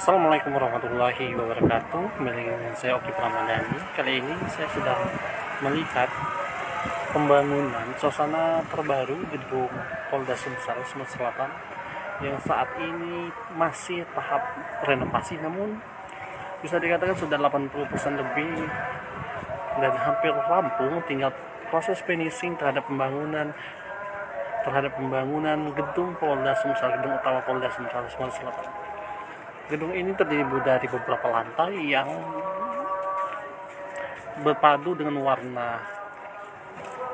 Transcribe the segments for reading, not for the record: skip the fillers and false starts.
Assalamualaikum warahmatullahi wabarakatuh. Kembali dengan saya Oki Pramadani. Kali ini saya sedang melihat pembangunan suasana terbaru gedung Polda Sumsel, Sumatera Selatan yang saat ini masih tahap renovasi, namun bisa dikatakan sudah 80% lebih dan hampir rampung. Tinggal proses finishing terhadap pembangunan gedung Polda Sumsel, gedung utama Polda Sumsel, Sumatera Selatan. Gedung ini terdiri dari beberapa lantai yang berpadu dengan warna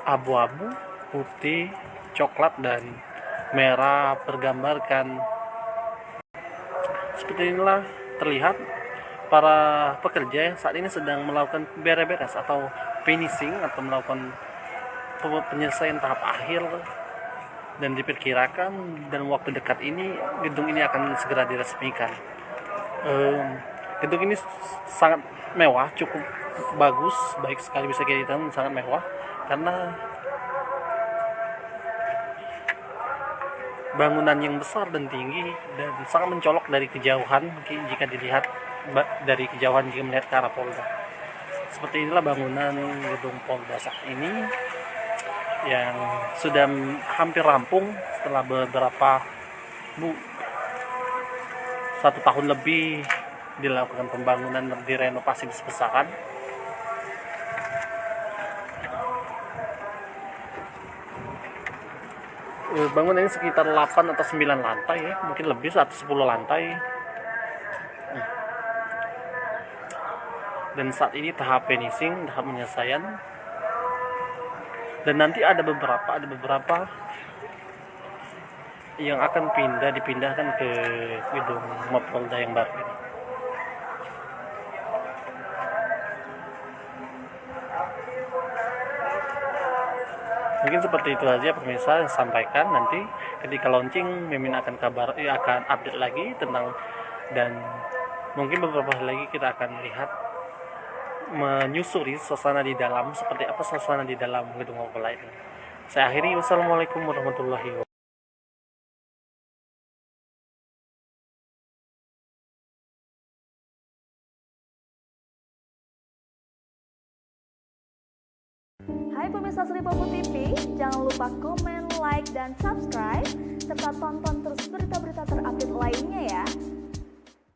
abu-abu, putih, coklat, dan merah bergambarkan. Seperti inilah terlihat para pekerja yang saat ini sedang melakukan beres-beres atau finishing atau melakukan penyelesaian tahap akhir, dan diperkirakan dalam waktu dekat ini gedung ini akan segera diresmikan. Gedung ini sangat mewah, cukup bagus, baik sekali, bisa kita bilang sangat mewah karena bangunan yang besar dan tinggi dan sangat mencolok dari kejauhan. Jika dilihat dari kejauhan, jika melihat ke arah Polda, seperti inilah bangunan gedung Polda saat ini yang sudah hampir rampung setelah satu tahun lebih dilakukan pembangunan dan direnovasi besar-besaran. Bangunan ini sekitar 8 atau 9 lantai ya, mungkin lebih, atau 10 lantai. Dan saat ini tahap finishing, tahap penyelesaian. Dan nanti ada beberapa yang akan dipindahkan ke gedung Mapolda yang baru ini. Mungkin seperti itu saja pemirsa yang sampaikan. Nanti ketika launching Mimin akan akan update lagi tentang, dan mungkin beberapa hari lagi kita akan lihat menyusuri suasana di dalam, seperti apa suasana di dalam gedung Mapolda ini. Saya akhiri, wassalamualaikum warahmatullahi wabarakatuh. Hai pemirsa Sri Popo TV, jangan lupa komen, like, dan subscribe, serta tonton terus